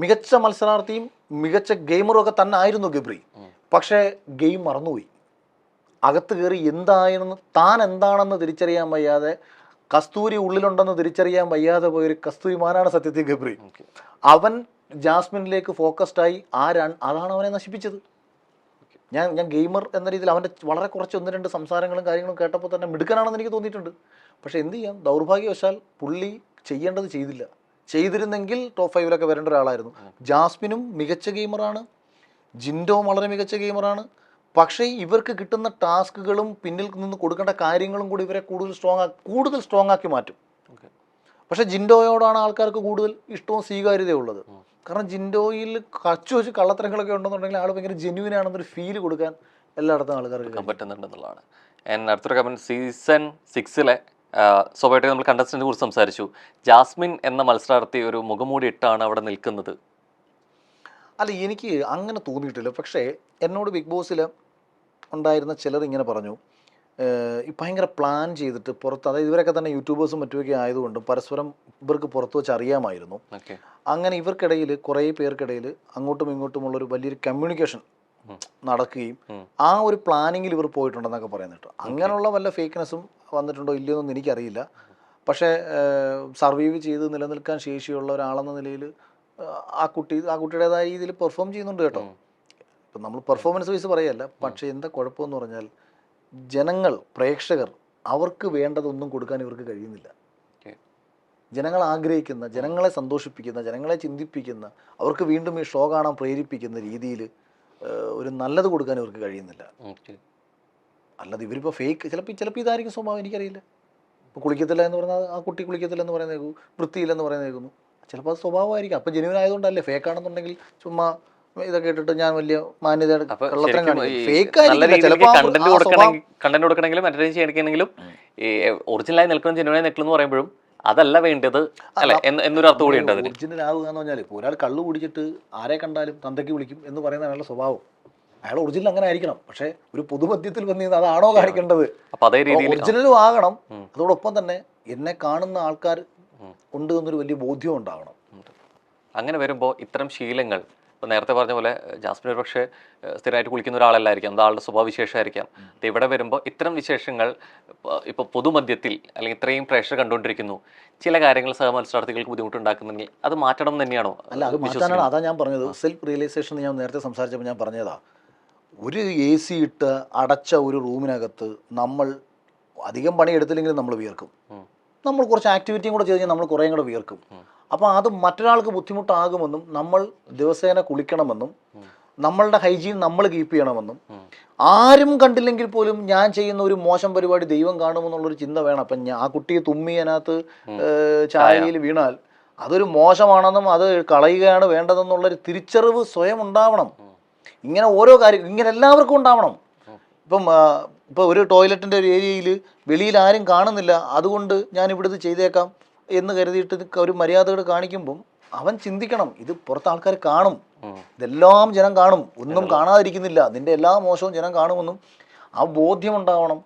മികച്ച മത്സരാർത്ഥിയും മികച്ച ഗെയിമറും ഒക്കെ തന്നെ ആയിരുന്നു ഗബ്രി. പക്ഷേ ഗെയിം മറന്നുപോയി. അകത്ത് കയറി എന്തായെന്ന് താൻ എന്താണെന്ന് തിരിച്ചറിയാൻ വയ്യാതെ, കസ്തൂരി ഉള്ളിലുണ്ടെന്ന് തിരിച്ചറിയാൻ വയ്യാതെ പോയൊരു കസ്തൂരിമാനാണ് സത്യത്തിൽ ഗബ്രി. അവൻ ജാസ്മിനിലേക്ക് ഫോക്കസ്ഡായി അതാണ് അവനെ നശിപ്പിച്ചത്. ഞാൻ ഗെയിമർ എന്ന രീതിയിൽ അവൻ്റെ വളരെ കുറച്ച് 1-2 സംസാരങ്ങളും കാര്യങ്ങളും കേട്ടപ്പോൾ തന്നെ മിടുക്കനാണെന്ന് എനിക്ക് തോന്നിയിട്ടുണ്ട്. പക്ഷേ എന്ത് ചെയ്യാം, ദൗർഭാഗ്യവശാൽ പുള്ളി ചെയ്യേണ്ടത് ചെയ്തില്ല. ചെയ്തിരുന്നെങ്കിൽ ടോപ്പ് 5 വരേണ്ട ഒരാളായിരുന്നു. ജാസ്മിനും മികച്ച ഗെയിമറാണ്, ജിൻഡോയും വളരെ മികച്ച ഗെയിമറാണ്. പക്ഷേ ഇവർക്ക് കിട്ടുന്ന ടാസ്കുകളും പിന്നിൽ നിന്ന് കൊടുക്കേണ്ട കാര്യങ്ങളും കൂടി ഇവരെ കൂടുതൽ സ്ട്രോങ് ആക്കി മാറ്റും. പക്ഷേ ജിൻഡോയോടാണ് ആൾക്കാർക്ക് കൂടുതൽ ഇഷ്ടവും സ്വീകാര്യതയും ഉള്ളത്. കാരണം ജിൻഡോയിൽ കച്ചു വെച്ച് കള്ളത്തരങ്ങളൊക്കെ ഉണ്ടെന്നുണ്ടെങ്കിൽ ആൾ ഭയങ്കര ജെന്യൂൻ ആണെന്നൊരു ഫീല് കൊടുക്കാൻ എല്ലായിടത്തും ആൾക്കാർക്ക് പറ്റുന്നുണ്ടെന്നുള്ളതാണ്. അടുത്തൊരു കമന്റ്, സീസൺ 6 സ്വാഭാവികമായിട്ട് നമ്മൾ കണ്ടസ്റ്റന്റിനെ കുറിച്ച് സംസാരിച്ചു. ജാസ്മിൻ എന്ന മത്സരാർത്ഥി ഒരു മുഖംമൂടി ഇട്ടാണ് അവിടെ നിൽക്കുന്നത്. അല്ല, എനിക്ക് അങ്ങനെ തോന്നിയിട്ടില്ല. പക്ഷേ എന്നോട് ബിഗ് ബോസിൽ ഉണ്ടായിരുന്ന ചിലർ ഇങ്ങനെ പറഞ്ഞു, ഈ ഭയങ്കര പ്ലാൻ ചെയ്തിട്ട് പുറത്ത്, അതായത് ഇവരൊക്കെ തന്നെ യൂട്യൂബേഴ്സും മറ്റുമൊക്കെ ആയതുകൊണ്ട് പരസ്പരം ഇവർക്ക് പുറത്ത് വെച്ച് അറിയാമായിരുന്നു. അങ്ങനെ ഇവർക്കിടയിൽ കുറേ പേർക്കിടയിൽ അങ്ങോട്ടും ഇങ്ങോട്ടുമുള്ളൊരു വലിയൊരു കമ്മ്യൂണിക്കേഷൻ നടക്കുകയും ആ ഒരു പ്ലാനിങ്ങിൽ ഇവർ പോയിട്ടുണ്ടെന്നൊക്കെ പറയുന്നത് കേട്ടോ. അങ്ങനെയുള്ള വല്ല ഫേക്ക്നെസ്സും വന്നിട്ടുണ്ടോ ഇല്ലയോ എന്നൊന്നും എനിക്കറിയില്ല. പക്ഷേ സർവൈവ് ചെയ്ത് നിലനിൽക്കാൻ ശേഷിയുള്ള ഒരാളെന്ന നിലയിൽ ആ കുട്ടിയുടേതായ രീതിയിൽ പെർഫോം ചെയ്യുന്നുണ്ട് കേട്ടോ. ഇപ്പം നമ്മൾ പെർഫോമൻസ് വൈസ് പറയല്ല. പക്ഷേ എന്താ കുഴപ്പമെന്ന് പറഞ്ഞാൽ ജനങ്ങൾ, പ്രേക്ഷകർ, അവർക്ക് വേണ്ടതൊന്നും കൊടുക്കാൻ ഇവർക്ക് കഴിയുന്നില്ല. ജനങ്ങൾ ആഗ്രഹിക്കുന്ന, ജനങ്ങളെ സന്തോഷിപ്പിക്കുന്ന, ജനങ്ങളെ ചിന്തിപ്പിക്കുന്ന, അവർക്ക് വീണ്ടും ഈ ഷോ കാണാൻ പ്രേരിപ്പിക്കുന്ന രീതിയിൽ ഒരു നല്ലത് കൊടുക്കാൻ ഇവർക്ക് കഴിയുന്നില്ല. അല്ലാതെ ഇവരിപ്പോൾ ഫേക്ക്, ചിലപ്പോൾ ഇതായിരിക്കും സ്വഭാവം, എനിക്കറിയില്ല. ഇപ്പോൾ കുളിക്കത്തില്ല എന്ന് പറഞ്ഞാൽ ആ കുട്ടി കുളിക്കത്തില്ല എന്ന് പറയുന്നേക്കും, വൃത്തിയില്ലെന്ന് പറയുന്നേക്കുന്നു. ചിലപ്പോൾ അത് സ്വഭാവമായിരിക്കും. അപ്പം ജെന്യൂൻ ആയതുകൊണ്ടല്ലേ. ഫേക്ക് ആണെന്നുണ്ടെങ്കിൽ ചുമ്മാ ഇതൊക്കെ ഇട്ടിട്ട് ഞാൻ വലിയ മാന്യതയുടെ കള്ളത്തരം കാണിക്കും. ഫേക്ക് കണ്ടന്റ് കൊടുക്കണമെങ്കിലും എന്റർടൈൻ ചെയ്യണമെങ്കിലും ഈ ഒറിജിനലായി നിൽക്കണം, ജെന്യൂനായി നിൽക്കണം എന്ന് പറയുമ്പോഴും അതല്ല വേണ്ടത് അല്ലെ എന്നൊരു അർത്ഥം കൂടി ഉണ്ട്. ഒറിജിനൽ ആവുക എന്ന് പറഞ്ഞാൽ ഇപ്പോൾ ഒരാൾ കള്ളു കുടിച്ചിട്ട് ആരെ കണ്ടാലും തന്തയ്ക്ക് വിളിക്കും എന്ന് പറയുന്ന അയാളുടെ സ്വഭാവം. അയാൾ ഒറിജിനൽ അങ്ങനെ ആയിരിക്കണം. പക്ഷേ ഒരു പൊതുമധ്യത്തിൽ വന്നിരുന്നത് അതാണോ കാണിക്കേണ്ടത്? ഒറിജിനലും ആകണം. അതോടൊപ്പം തന്നെ എന്നെ കാണുന്ന ആൾക്കാർ ഉണ്ട് എന്നൊരു വലിയ ബോധ്യം ഉണ്ടാകണം. അങ്ങനെ വരുമ്പോൾ ഇത്തരം ശീലങ്ങൾ, ഇപ്പോൾ നേരത്തെ പറഞ്ഞ പോലെ ജാസ്മിൻ ഒരു പക്ഷേ സ്ഥിരമായിട്ട് കുളിക്കുന്ന ഒരാളല്ലായിരിക്കാം, അത് ആളുടെ സ്വഭാവ വിശേഷമായിരിക്കാം. ഇവിടെ വരുമ്പോൾ ഇത്തരം വിശേഷങ്ങൾ ഇപ്പോൾ പൊതുമധ്യത്തിൽ അല്ലെങ്കിൽ ഇത്രയും പ്രേക്ഷകർ കണ്ടുകൊണ്ടിരിക്കുന്നു, ചില കാര്യങ്ങൾ സഹമത്സരാർത്ഥികൾക്ക് ബുദ്ധിമുട്ടുണ്ടാക്കുന്നെങ്കിൽ അത് മാറ്റണം തന്നെയാണോ? അല്ല, അത് മാറ്റാനാണ്. അതാ ഞാൻ പറഞ്ഞത്, സെൽഫ് റിയലൈസേഷൻ. ഞാൻ നേരത്തെ സംസാരിച്ചപ്പോൾ ഞാൻ പറഞ്ഞതാ, ഒരു AC ഇട്ട് അടച്ച ഒരു റൂമിനകത്ത് നമ്മൾ അധികം പണിയെടുത്തില്ലെങ്കിലും നമ്മൾ വിയർക്കും. നമ്മൾ കുറച്ച് ആക്ടിവിറ്റിയും കൂടെ ചെയ്ത് കഴിഞ്ഞാൽ നമ്മൾ കുറേയും കൂടെ വിയർക്കും. അപ്പോൾ അത് മറ്റൊരാൾക്ക് ബുദ്ധിമുട്ടാകുമെന്നും നമ്മൾ ദിവസേന കുളിക്കണമെന്നും നമ്മളുടെ ഹൈജീൻ നമ്മൾ കീപ്പ് ചെയ്യണമെന്നും ആരും കണ്ടില്ലെങ്കിൽ പോലും ഞാൻ ചെയ്യുന്ന ഒരു മോശം പരിപാടി ദൈവം കാണുമെന്നുള്ളൊരു ചിന്ത വേണം. അപ്പം ആ കുട്ടിയെ തുമ്മി അതിനകത്ത് ചായയിൽ വീണാൽ അതൊരു മോശമാണെന്നും അത് കളയുകയാണ് വേണ്ടതെന്നുള്ളൊരു തിരിച്ചറിവ് സ്വയം ഉണ്ടാവണം. ഇങ്ങനെ ഓരോ കാര്യം ഇങ്ങനെ എല്ലാവർക്കും ഉണ്ടാവണം. ഇപ്പോൾ ഒരു ടോയ്ലറ്റിൻ്റെ ഒരു ഏരിയയിൽ വെളിയിൽ ആരും കാണുന്നില്ല, അതുകൊണ്ട് ഞാൻ ഇവിടുത്തെ ചെയ്തേക്കാം എന്ന് കരുതിയിട്ട് ഒരു മര്യാദകൾ കാണിക്കുമ്പം അവൻ ചിന്തിക്കണം, ഇത് പുറത്ത് ആൾക്കാർ കാണും, ഇതെല്ലാം ജനം കാണും, ഒന്നും കാണാതിരിക്കുന്നില്ല, നിന്റെ എല്ലാ മോശവും ജനം കാണുമെന്നും ആ ബോധ്യം ഉണ്ടാവണം.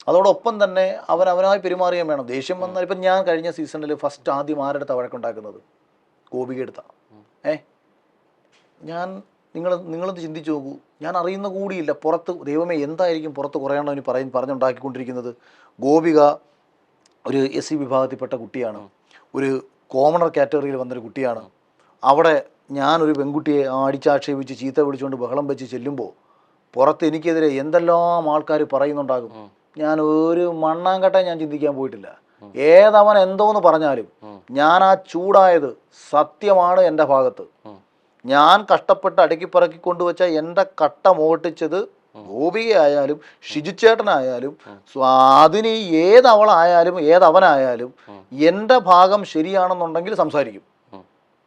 അതോടൊപ്പം തന്നെ അവനായി പെരുമാറിയാൻ വേണം. ദേഷ്യം വന്നാൽ, ഇപ്പം ഞാൻ കഴിഞ്ഞ സീസണിൽ ഫസ്റ്റ് ആദ്യം ആരെടുത്ത വഴക്കുണ്ടാക്കുന്നത്? ഗോപിക എടുത്ത. നിങ്ങളൊന്ന് ചിന്തിച്ച് നോക്കൂ. ഞാൻ അറിയുന്ന കൂടിയില്ല പുറത്ത്. ദൈവമേ, എന്തായിരിക്കും പുറത്ത് കുറേണ്ണം അവന് പറഞ്ഞുണ്ടാക്കിക്കൊണ്ടിരിക്കുന്നത്. ഗോപിക ഒരു SC വിഭാഗത്തിൽപ്പെട്ട കുട്ടിയാണ്, ഒരു കോമണർ കാറ്റഗറിയിൽ വന്നൊരു കുട്ടിയാണ്. അവിടെ ഞാനൊരു പെൺകുട്ടിയെ അടിച്ചാക്ഷേപിച്ച് ചീത്ത വിളിച്ചുകൊണ്ട് ബഹളം വെച്ച് ചെല്ലുമ്പോൾ പുറത്ത് എനിക്കെതിരെ എന്തെല്ലാം ആൾക്കാർ പറയുന്നുണ്ടാകും. ഞാൻ ഒരു മണ്ണാങ്കട്ട ഞാൻ ചിന്തിക്കാൻ പോയിട്ടില്ല. ഏതവൻ എന്തോന്ന് പറഞ്ഞാലും ഞാൻ ആ ചൂടായത് സത്യമാണ്. എൻ്റെ ഭാഗത്ത് ഞാൻ കഷ്ടപ്പെട്ട് അടുക്കിപ്പറക്കി കൊണ്ടുവച്ച എൻ്റെ കട്ട മോട്ടിച്ചത് ഗോപികയായാലും ഷിജുച്ചേട്ടനായാലും അതിന് ഏതവളായാലും ഏതവനായാലും എൻ്റെ ഭാഗം ശരിയാണെന്നുണ്ടെങ്കിൽ സംസാരിക്കും.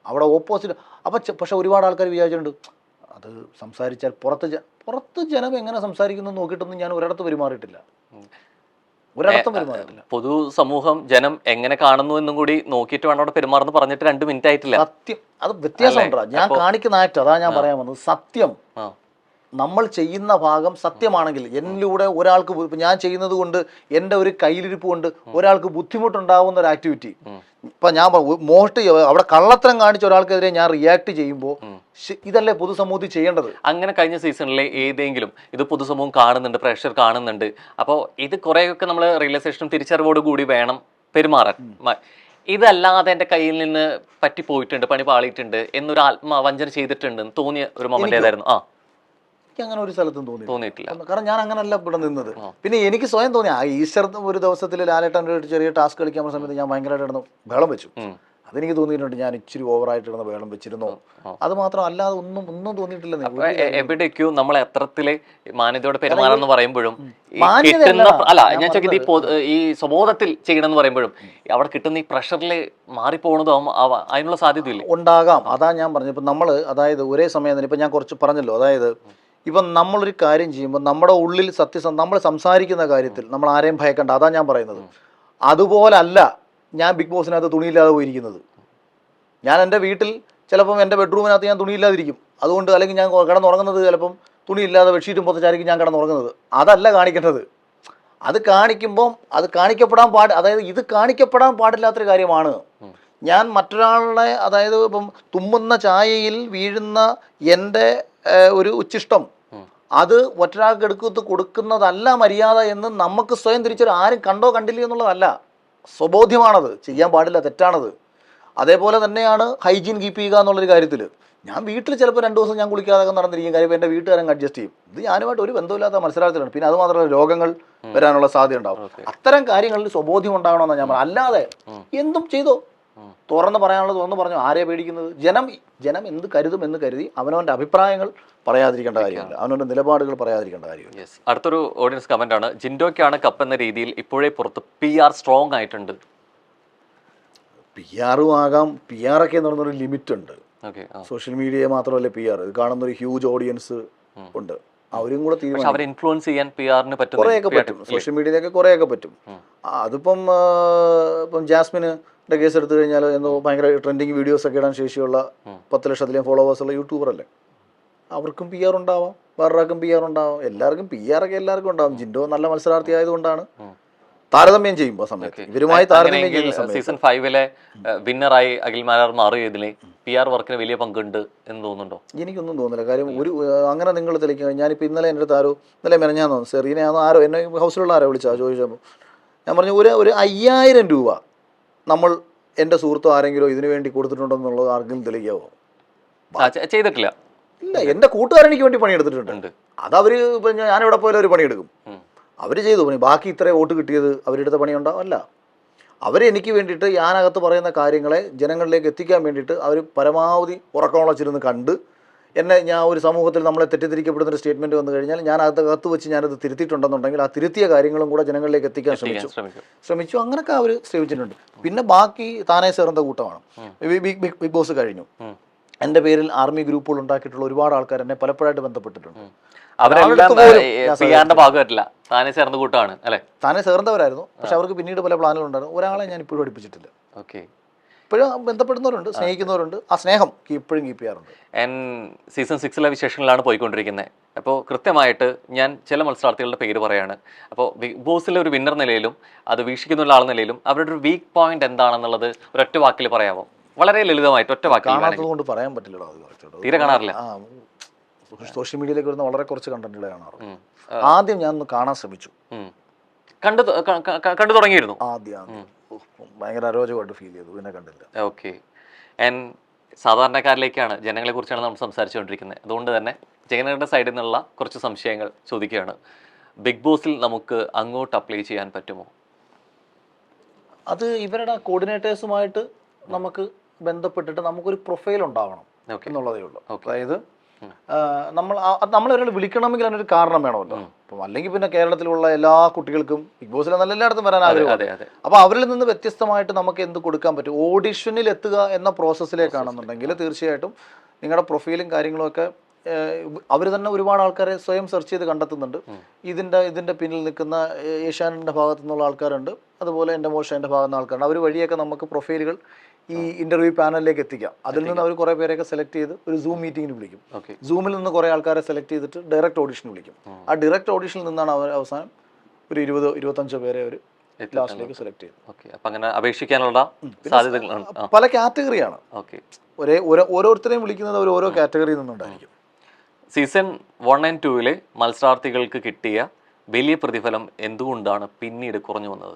അവിടെ ഓപ്പോസിറ്റ്. പക്ഷെ ഒരുപാട് ആൾക്കാർ വിചാരിച്ചിട്ടുണ്ട് അത് സംസാരിച്ചാൽ പുറത്ത് ജനം എങ്ങനെ സംസാരിക്കുന്നു നോക്കിയിട്ടൊന്നും ഞാൻ ഒരിടത്ത് പെരുമാറിയിട്ടില്ല. പൊതുസമൂഹം ജനം എങ്ങനെ കാണുന്നു എന്നും കൂടി നോക്കിയിട്ട് വേണം അവിടെ പെരുമാറുന്നു പറഞ്ഞിട്ട് 2 മിനിറ്റ് ആയിട്ടില്ല. സത്യം അത് വ്യത്യാസമുണ്ടോ? ഞാൻ കാണിക്കുന്ന ആക്ട് അതാ ഞാൻ പറയാൻ വന്നത്. സത്യം നമ്മൾ ചെയ്യുന്ന ഭാഗം സത്യമാണെങ്കിൽ എന്നിലൂടെ ഒരാൾക്ക് ഞാൻ ചെയ്യുന്നത് കൊണ്ട് എൻ്റെ ഒരു കയ്യിലിരിപ്പ് കൊണ്ട് ഒരാൾക്ക് ബുദ്ധിമുട്ടുണ്ടാവുന്ന ഒരു ആക്ടിവിറ്റി. ഇപ്പൊ ഞാൻ അവിടെ കള്ളത്തരം കാണിച്ച ഒരാൾക്കെതിരെ ഞാൻ റിയാക്ട് ചെയ്യുമ്പോൾ ഇതല്ലേ പൊതുസമൂഹത്തിൽ ചെയ്യേണ്ടത്? അങ്ങനെ കഴിഞ്ഞ സീസണിലെ ഏതെങ്കിലും ഇത് പൊതുസമൂഹം കാണുന്നുണ്ട്, പ്രേക്ഷകർ കാണുന്നുണ്ട്, അപ്പോൾ ഇത് കുറേയൊക്കെ നമ്മൾ റിയലൈസേഷനും തിരിച്ചറിവോട് കൂടി വേണം പെരുമാറാൻ. ഇതല്ലാതെ എൻ്റെ കയ്യിൽ നിന്ന് പറ്റിപ്പോയിട്ടുണ്ട്, പണി പാളിയിട്ടുണ്ട് എന്നൊരു ആത്മവഞ്ചന ചെയ്തിട്ടുണ്ട് തോന്നിയ ഒരു മൊമെന്റ് ഏതായിരുന്നു? എനിക്ക് അങ്ങനെ ഒരു സ്ഥലത്തും തോന്നിയിട്ടില്ല. കാരണം ഞാൻ അങ്ങനല്ല ഇവിടെ നിന്നത്. പിന്നെ എനിക്ക് സ്വയം തോന്നി ആ ഈസ്റ്റർ ഒരു ദിവസത്തിൽ ലാലേട്ടൻ്റെ ഒരു ചെറിയ ടാസ്ക് കളിക്കാൻ സമയത്ത് ഞാൻ ഭയങ്കരമായിട്ട് ഇടുന്നു ബഹളം വെച്ചു. അതെനിക്ക് തോന്നിയിട്ടുണ്ട് ഞാൻ ഇച്ചിരി ഓവറായിട്ട് ഇടുന്ന ബഹളം വെച്ചിരുന്നു. അത് മാത്രം അല്ലാതെ ഒന്നും തോന്നിയിട്ടില്ല. എവിടേക്കോ നമ്മൾ എത്രത്തിലെ മാന്യതയോടെ പെരുമാറാന്ന് പറയുമ്പോഴും അല്ല ഞാൻ ചോദിക്കുന്നത് ഈ സ്വബോധത്തിൽ ചെയ്യണമെന്ന് പറയുമ്പോഴും അവിടെ കിട്ടുന്ന ഈ പ്രഷറിൽ മാറിപ്പോകുന്നതും അതിനുള്ള സാധ്യതയില്ല ഉണ്ടാകാം. അതാ ഞാൻ പറഞ്ഞു. ഇപ്പം നമ്മൾ അതായത് ഒരേ സമയം തന്നെ ഇപ്പം ഞാൻ കുറച്ച് പറഞ്ഞല്ലോ, അതായത് ഇപ്പം നമ്മളൊരു കാര്യം ചെയ്യുമ്പോൾ നമ്മുടെ ഉള്ളിൽ നമ്മൾ സംസാരിക്കുന്ന കാര്യത്തിൽ നമ്മൾ ആരെയും ഭയക്കണ്ട. അതാ ഞാൻ പറയുന്നത്. അതുപോലല്ല ഞാൻ ബിഗ് ബോസിനകത്ത് തുണിയില്ലാതെ പോയിരിക്കുന്നത്. ഞാൻ എൻ്റെ വീട്ടിൽ ചിലപ്പം എൻ്റെ ബെഡ്റൂമിനകത്ത് ഞാൻ തുണിയില്ലാതിരിക്കും. അതുകൊണ്ട് അല്ലെങ്കിൽ ഞാൻ കിടന്നുറങ്ങുന്നത് ചിലപ്പം തുണിയില്ലാതെ ബെഡ്ഷീറ്റും പൊത്തച്ചായിരിക്കും ഞാൻ കിടന്നുറങ്ങുന്നത്. അതല്ല കാണിക്കേണ്ടത്. അത് കാണിക്കുമ്പം അത് അതായത് ഇത് കാണിക്കപ്പെടാൻ പാടില്ലാത്തൊരു കാര്യമാണ്. ഞാൻ മറ്റൊരാളുടെ അതായത് ഇപ്പം തുമ്മുന്ന ചായയിൽ വീഴുന്ന എൻ്റെ ഒരു ഉച്ഛിഷ്ടം അത് ഒറ്റരാൾക്ക് എടുക്കത്ത് കൊടുക്കുന്നതല്ല മര്യാദ എന്ന് നമുക്ക് സ്വയം തിരിച്ചൊരു ആരും കണ്ടോ കണ്ടില്ല എന്നുള്ളതല്ല, സ്വബോധ്യമാണത്. ചെയ്യാൻ പാടില്ല, തെറ്റാണത്. അതേപോലെ തന്നെയാണ് ഹൈജീൻ കീപ്പ് ചെയ്യുക എന്നുള്ളൊരു കാര്യത്തിൽ. ഞാൻ വീട്ടിൽ ചിലപ്പോൾ 2 ദിവസം ഞാൻ കുളിക്കാതെ നടന്നിരിക്കും. കാര്യം എൻ്റെ വീട്ടുകാരൻ അഡ്ജസ്റ്റ് ചെയ്യും. ഇത് ഞാനുമായിട്ട് ഒരു ബന്ധമില്ലാത്ത മത്സരാർത്ഥികളാണ്. പിന്നെ അത് മാത്രമല്ല രോഗങ്ങൾ വരാനുള്ള സാധ്യത ഉണ്ടാവും. അത്തരം കാര്യങ്ങളിൽ സ്വബോധ്യം ഉണ്ടാവണമെന്നാണ് ഞാൻ പറഞ്ഞത്. അല്ലാതെ എന്തും ചെയ്തോ തുറന്ന് പറയാനുള്ളത് തുറന്ന് പറഞ്ഞു. ആരെയാണ് പേടിക്കുന്നത്? ജനം എന്ത് കരുതും എന്ന് കരുതി അവനവൻ്റെ അഭിപ്രായങ്ങൾ പറയാതിരിക്കേണ്ട കാര്യമില്ല, അവനവൻ്റെ നിലപാടുകൾ പറയാതിരിക്കേണ്ട കാര്യമില്ല. അടുത്തൊരു ഓഡിയൻസ് കമന്റ് ആണ്, ജിൻഡോയ്ക്കാണ് കപ്പ് എന്ന രീതിയിൽ ഇപ്പോഴേ പുറത്ത് PR സ്ട്രോങ് ആയിട്ടുണ്ട്. PR ആകാം. PR ഒക്കെ എന്ന് പറയുന്നൊരു ലിമിറ്റ് ഉണ്ട്. സോഷ്യൽ മീഡിയ മാത്രമല്ല PR കാണുന്ന ഒരു ഹ്യൂജ് ഓഡിയൻസ് ഉണ്ട്. അവരും കൂടെ ഇൻഫ്ലുവൻസ് ചെയ്യാൻ PR-ന് പറ്റും, കുറേയൊക്കെ പറ്റും. സോഷ്യൽ മീഡിയയിലൊക്കെ കുറേയൊക്കെ പറ്റും. അതിപ്പം ജാസ്മിന് കേസ് എടുത്തു കഴിഞ്ഞാൽ എന്തോ ഭയങ്കര ട്രെൻഡിങ് വീഡിയോസ് ഒക്കെ ഇടാൻ ശേഷിയുള്ള 10 ലക്ഷത്തിലേയും ഫോളോവേഴ്സുള്ള യൂട്യൂബർ അല്ലേ. അവർക്കും PR ഉണ്ടാവാം, വേറൊരാൾക്കും PR ഉണ്ടാവാം. എല്ലാവർക്കും PR ഒക്കെ എല്ലാവർക്കും ഉണ്ടാവും. ജിൻഡോ നല്ല മത്സരാർത്ഥി ആയതുകൊണ്ടാണ് താരതമ്യം ചെയ്യുമ്പോൾ സമയത്ത് ഇവരുമായി താരതമ്യം ചെയ്യുന്ന സമയത്ത് സീസൺ 5-ലെ വിന്നറായി അഖിൽമാരാർ മാറിയതിൽ PR വർക്കിന് വലിയ പങ്കുണ്ട് എന്ന് തോന്നുന്നുണ്ടോ? എനിക്കൊന്നും തോന്നുന്നില്ല. കാര്യം അങ്ങനെ നിങ്ങൾ തെളിക്കുക. ഞാനിപ്പോൾ ഇന്നലെ എൻ്റെ അടുത്ത് ഇന്നലെ മെനഞ്ഞാന്ന് തോന്നുന്നു സെറീനയാണോ ആരോ എന്നെ ഹൗസിലുള്ള ആരോ ചോദിച്ചപ്പോൾ ഞാൻ പറഞ്ഞു ഒരു 5000 രൂപ നമ്മൾ എൻ്റെ സുഹൃത്തോ ആരെങ്കിലും ഇതിനു വേണ്ടി കൊടുത്തിട്ടുണ്ടെന്നുള്ളത് ആർക്കെങ്കിലും തെളിയിക്കാവോ? ചെയ്തിട്ടില്ല. ഇല്ല, എൻ്റെ കൂട്ടുകാരൻ എനിക്ക് വേണ്ടി പണിയെടുത്തിട്ടുണ്ട്. അതവര് ഇപ്പം ഞാൻ എവിടെ പോയാലും അവർ പണിയെടുക്കും. അവർ ചെയ്തു പണി. ബാക്കി ഇത്രയും വോട്ട് കിട്ടിയത് അവരെടുത്ത പണിയുണ്ടാവും അല്ല. അവരെനിക്ക് വേണ്ടിയിട്ട് ഞാനകത്ത് പറയുന്ന കാര്യങ്ങളെ ജനങ്ങളിലേക്ക് എത്തിക്കാൻ വേണ്ടിയിട്ട് അവർ പരമാവധി ഉറക്കമുളച്ചിരുന്ന് കണ്ട് ഞാൻ ഒരു സമൂഹത്തിൽ നമ്മളെ തെറ്റിദ്ധരിക്കപ്പെടുന്നൊരു സ്റ്റേറ്റ്മെൻറ്റ് വന്നു കഴിഞ്ഞാൽ ഞാൻ അകത്ത് വെച്ച് ഞാനത് തിരുത്തിയിട്ടുണ്ടെന്നുണ്ടെങ്കിൽ ആ തിരുത്തിയ കാര്യങ്ങളും കൂടെ ജനങ്ങളിലേക്ക് എത്തിക്കാൻ ശ്രമിച്ചു. അങ്ങനെയൊക്കെ അവർ ശ്രമിച്ചിട്ടുണ്ട്. പിന്നെ ബാക്കി താനേ ചേർന്ന കൂട്ടമാണ്. ബിഗ് ബോസ് കഴിഞ്ഞു. എൻ്റെ പേരിൽ ആർമി ഗ്രൂപ്പുകൾ ഉണ്ടാക്കിയിട്ടുള്ള ഒരുപാട് ആൾക്കാർ എന്നെ പലപ്പോഴായിട്ട് ബന്ധപ്പെട്ടിട്ടുണ്ട്. താനെ ചേർന്ന കൂട്ടമാണ് അല്ലെ? താനെ ചേർന്നവരായിരുന്നു. പക്ഷെ അവർക്ക് പിന്നീട് പല പ്ലാനുകളുണ്ടായിരുന്നു. ഒരാളെ ഞാൻ ഇപ്പോഴും പഠിപ്പിച്ചിട്ടില്ല. ഇപ്പോഴും ബന്ധപ്പെടുന്നവരുണ്ട്, സ്നേഹിക്കുന്നവരുണ്ട്. ആ സ്നേഹം ഇപ്പോഴും കീപ്പ് ചെയ്യാറുണ്ട്. സീസൺ 6-ലെ വിശേഷങ്ങളിലാണ് പോയിക്കൊണ്ടിരിക്കുന്നത്. അപ്പോൾ കൃത്യമായിട്ട് ഞാൻ ചില മത്സരാർത്ഥികളുടെ പേര് പറയാണ്. അപ്പോൾ ബിഗ് ബോസിലെ ഒരു വിന്നർ നിലയിലും അത് വീക്ഷിക്കുന്ന ആൾ നിലയിലും അവരുടെ ഒരു വീക്ക് പോയിന്റ് എന്താണെന്നുള്ളത് ഒരൊറ്റ വാക്കിൽ പറയാമോ? വളരെ ലളിതമായിട്ട് ഒറ്റ വാക്കിൽ കാണാത്തത് കൊണ്ട് പറയാൻ പറ്റില്ലല്ലോ അത് കുറച്ചുകൂടെ. തീരെ കാണാറില്ല. സോഷ്യൽ മീഡിയയിലേക്ക് വരുന്ന വളരെ കുറച്ച് കണ്ടന്റുകളെ കാണാറ്. ആദ്യം ഞാൻ ഒന്ന് കാണാൻ ശ്രമിച്ചു, കണ്ടു തുടങ്ങിയിരുന്നു ആദ്യം ഭയങ്കര അരോചകമായിട്ട് ഫീൽ ചെയ്തു, പിന്നെ കണ്ടില്ല. ഓക്കെ. ആൻഡ് സാധാരണക്കാരിലേക്കാണ്, ജനങ്ങളെ കുറിച്ചാണ് നമ്മൾ സംസാരിച്ചുകൊണ്ടിരിക്കുന്നത്. അതുകൊണ്ട് തന്നെ ജനങ്ങളുടെ സൈഡിൽ നിന്നുള്ള കുറച്ച് സംശയങ്ങൾ ചോദിക്കുകയാണ്. ബിഗ് ബോസിൽ നമുക്ക് അങ്ങോട്ട് അപ്ലൈ ചെയ്യാൻ പറ്റുമോ? അത് ഇവരുടെ കോർഡിനേറ്റേഴ്സുമായിട്ട് നമുക്ക് ബന്ധപ്പെട്ടിട്ട് നമുക്കൊരു പ്രൊഫൈൽ ഉണ്ടാവണം എന്നുള്ളതേ ഉള്ളൂ. അതായത് നമ്മളൊരാൾ വിളിക്കണമെങ്കിൽ അതിനൊരു കാരണം വേണമല്ലോ. അപ്പം അല്ലെങ്കിൽ പിന്നെ കേരളത്തിലുള്ള എല്ലാ കുട്ടികൾക്കും ബിഗ് ബോസിൽ നല്ല എല്ലായിടത്തും വരാൻ ആഗ്രഹം. അപ്പോൾ അവരിൽ നിന്ന് വ്യത്യസ്തമായിട്ട് നമുക്ക് എന്ത് കൊടുക്കാൻ പറ്റും? ഓഡിഷനിൽ എത്തുക എന്ന പ്രോസസ്സിലേക്കാണെന്നുണ്ടെങ്കിൽ തീർച്ചയായിട്ടും നിങ്ങളുടെ പ്രൊഫൈലും കാര്യങ്ങളുമൊക്കെ അവർ തന്നെ ഒരുപാട് ആൾക്കാരെ സ്വയം സെർച്ച് ചെയ്ത് കണ്ടെത്തുന്നുണ്ട്. ഇതിൻ്റെ പിന്നിൽ നിൽക്കുന്ന ഏഷ്യാനെറ്റിൻ്റെ ഭാഗത്തു നിന്നുള്ള ആൾക്കാരുണ്ട്, അതുപോലെ എൻ്റെ മോഷൻ്റെ ഭാഗത്തു നിന്ന് ആൾക്കാരുണ്ട്. അവർ വഴിയൊക്കെ നമുക്ക് പ്രൊഫൈലുകൾ ഈ ഇന്റർവ്യൂ പാനലിലേക്ക് എത്തിക്കാം. അതിൽ നിന്ന് അവർ കുറേ പേരെയൊക്കെ സെലക്ട് ചെയ്ത് ഒരു സൂം മീറ്റിംഗിന് വിളിക്കും. സൂമിൽ നിന്ന് കുറേ ആൾക്കാരെ സെലക്ട് ചെയ്തിട്ട് ഡയറക്റ്റ് ഓഡിഷന് വിളിക്കും. ആ ഡയറക്റ്റ് ഓഡിഷനിൽ നിന്നാണ് അവർ അവസാനം ഒരു 20-25 പേരെ അവർ ലാസ്റ്റിലേക്ക് സെലക്ട് ചെയ്തു. അപ്പം അങ്ങനെ അപേക്ഷിക്കാനുള്ള സാധ്യതകൾ പല കാറ്റഗറിയാണ്. ഓരോരുത്തരെയും വിളിക്കുന്നത് അവർ ഓരോ കാറ്റഗറിയിൽ നിന്നുണ്ടായിരിക്കും. സീസൺ 1 and 2 മത്സരാർത്ഥികൾക്ക് കിട്ടിയ വലിയ പ്രതിഫലം എന്തുകൊണ്ടാണ് പിന്നീട് കുറഞ്ഞു വന്നത്?